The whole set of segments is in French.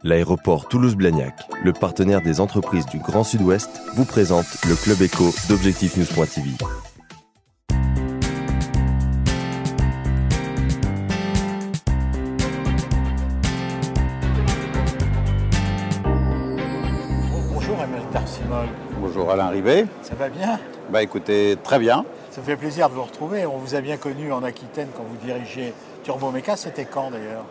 L'aéroport Toulouse-Blagnac, le partenaire des entreprises du Grand Sud-Ouest, vous présente le Club Éco d'Objectif-News.tv. Bonjour Emmanuel Tarsimol. Bonjour Alain Rivet. Ça va bien? Écoutez, très bien. Ça fait plaisir de vous retrouver. On vous a bien connu en Aquitaine quand vous dirigez Turboméca. C'était quand d'ailleurs?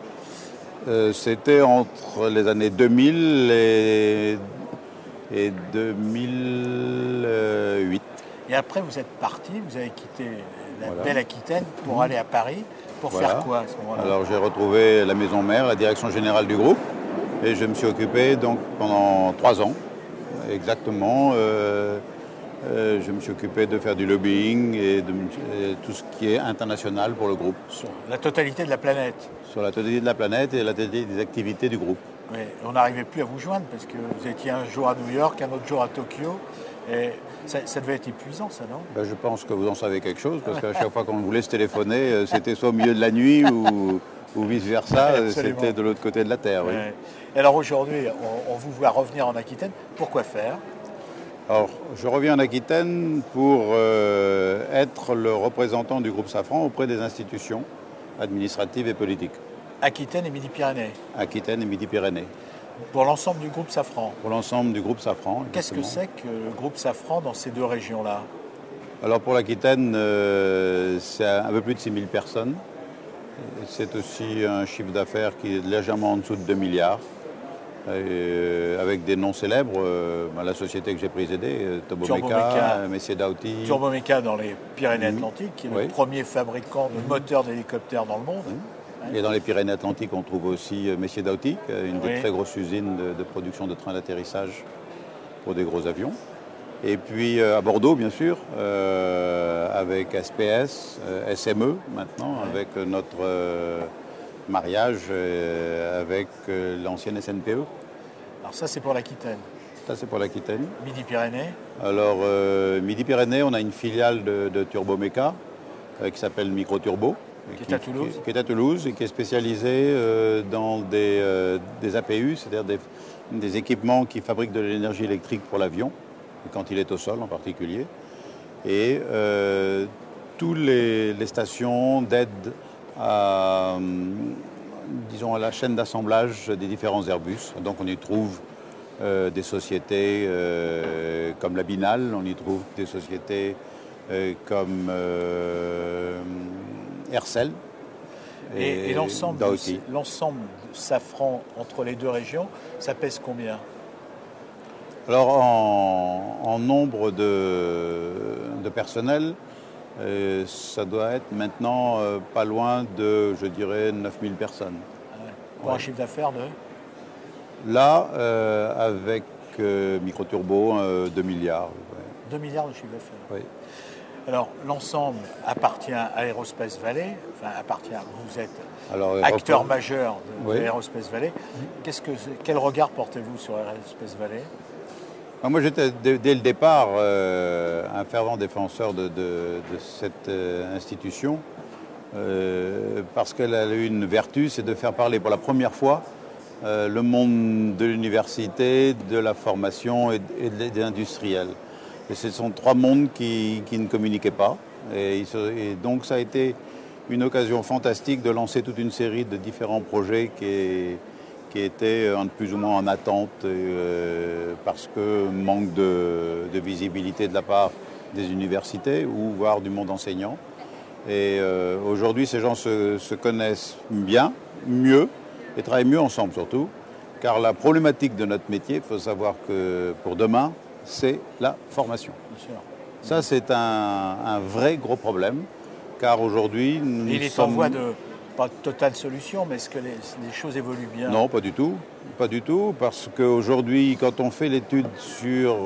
C'était entre les années 2000 et 2008. Et après vous êtes parti, vous avez quitté la Voilà. belle Aquitaine pour aller à Paris. Pour Voilà. faire quoi à ce moment-là? Alors j'ai retrouvé la maison mère, la direction générale du groupe, et je me suis occupé donc pendant 3 ans, exactement. Je me suis occupé de faire du lobbying et tout ce qui est international pour le groupe, Sur la totalité de la planète. sur la totalité de la planète et la totalité des activités du groupe. Oui, on n'arrivait plus à vous joindre parce que vous étiez un jour à New York, un autre jour à Tokyo. Et ça devait être épuisant, ça, non? Je pense que vous en savez quelque chose, parce qu'à chaque fois qu'on voulait se téléphoner, c'était soit au milieu de la nuit ou vice-versa, Absolument. c'était de l'autre côté de la Terre. Oui. Ouais. Et alors aujourd'hui, on vous voit revenir en Aquitaine. Pourquoi faire? Alors, je reviens en Aquitaine pour être le représentant du groupe Safran auprès des institutions administratives et politiques. Aquitaine et Midi-Pyrénées. Aquitaine et Midi-Pyrénées. Pour l'ensemble du groupe Safran. Pour l'ensemble du groupe Safran. Qu'est-ce que exactement. c'est que le groupe Safran dans ces deux régions-là? Alors pour l'Aquitaine, c'est un peu plus de 6000 personnes. C'est aussi un chiffre d'affaires qui est légèrement en dessous de 2 milliards. Avec des noms célèbres, la société que j'ai présidée, Turboméca. Turboméca, Messier Dauti. Turboméca dans les Pyrénées-Atlantiques, qui est Oui. le premier fabricant de moteurs d'hélicoptères dans le monde. Et dans les Pyrénées-Atlantiques, on trouve aussi Messier Dauti, une Oui. des très grosses usines de production de trains d'atterrissage pour des gros avions. Et puis à Bordeaux, bien sûr, avec SPS, SME maintenant, avec notre mariage avec l'ancienne SNPE. Alors ça, c'est pour l'Aquitaine. Ça, c'est pour l'Aquitaine. Midi-Pyrénées, Alors, Midi-Pyrénées, on a une filiale de Turboméca qui s'appelle Microturbo. Qui est à Toulouse. Qui est à Toulouse et qui est spécialisée dans des APU, c'est-à-dire des équipements qui fabriquent de l'énergie électrique pour l'avion, quand il est au sol en particulier. Et toutes les stations d'aide à la chaîne d'assemblage des différents Airbus. Donc on y trouve des sociétés comme la Binal, on y trouve des sociétés comme Aircel et l'ensemble Dauti. de Safran entre les deux régions, ça pèse combien? Alors en nombre de personnel, ça doit être maintenant pas loin de, je dirais, 9000 personnes. Pour Ouais. un chiffre d'affaires de Là, avec Microturbo, 2 milliards. 2 milliards de chiffre d'affaires. Oui. Alors, l'ensemble appartient à Aerospace Valley, vous êtes Alors, acteur majeur de Oui. Aerospace Valley. Quel regard portez-vous sur Aerospace Valley? Moi, j'étais dès le départ un fervent défenseur de cette institution parce qu'elle a eu une vertu, c'est de faire parler pour la première fois le monde de l'université, de la formation et des industriels. Et ce sont 3 mondes qui ne communiquaient pas. Et donc ça a été une occasion fantastique de lancer toute une série de différents projets qui étaient plus ou moins en attente parce que manque de visibilité de la part des universités ou voire du monde enseignant. Et aujourd'hui, ces gens se connaissent bien, mieux, et travaillent mieux ensemble surtout, car la problématique de notre métier, il faut savoir que pour demain, c'est la formation. Bien sûr. Ça, c'est un vrai gros problème, car aujourd'hui, nous Il est en sommes... voie de, pas de totale solution, mais est-ce que les choses évoluent bien? Non, pas du tout. Pas du tout, parce qu'aujourd'hui, quand on fait l'étude sur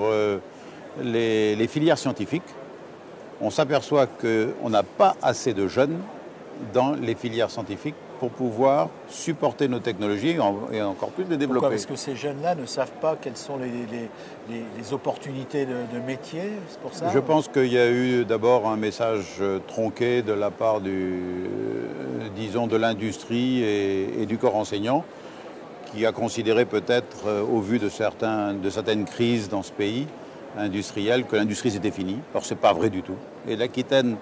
les filières scientifiques, on s'aperçoit qu'on n'a pas assez de jeunes dans les filières scientifiques pour pouvoir supporter nos technologies et encore plus les développer. Pourquoi? Parce que ces jeunes-là ne savent pas quelles sont les opportunités de métier, c'est pour ça? Je pense qu'il y a eu d'abord un message tronqué de la part de l'industrie et du corps enseignant qui a considéré peut-être, au vu de certaines crises dans ce pays industriel, que l'industrie c'était fini. Or, ce n'est pas vrai du tout. Et l'Aquitaine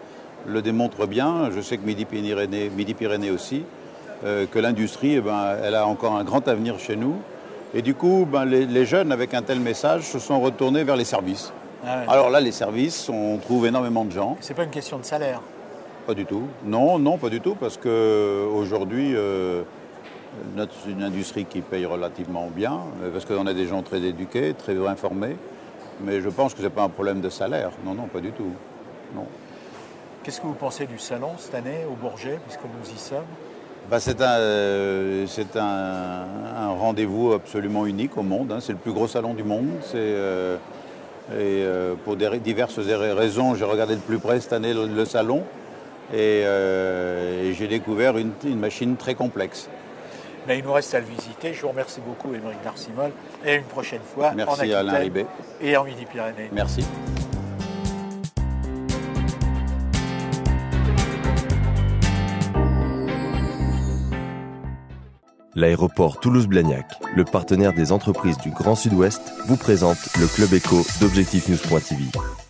le démontre bien, je sais que Midi-Pyrénées aussi, que l'industrie, elle a encore un grand avenir chez nous. Et du coup, les jeunes, avec un tel message, se sont retournés vers les services. Ah ouais. Alors là, les services, on trouve énormément de gens. C'est pas une question de salaire? Pas du tout. Non, pas du tout, parce qu'aujourd'hui, c'est une industrie qui paye relativement bien, parce qu'on a des gens très éduqués, très informés. Mais je pense que ce n'est pas un problème de salaire. Non, pas du tout. Non. Qu'est-ce que vous pensez du salon cette année au Bourget, puisque nous y sommes? C'est un rendez-vous absolument unique au monde. C'est le plus gros salon du monde. Pour diverses raisons, j'ai regardé de plus près cette année le salon et j'ai découvert une machine très complexe. Mais il nous reste à le visiter. Je vous remercie beaucoup, Émeric Darcimol. Et une prochaine fois, merci en Aquitaine Alain Ribet. Et en Midi-Pyrénées. Merci. L'aéroport Toulouse-Blagnac, le partenaire des entreprises du Grand Sud-Ouest, vous présente le Club Éco d'Objectif News.tv.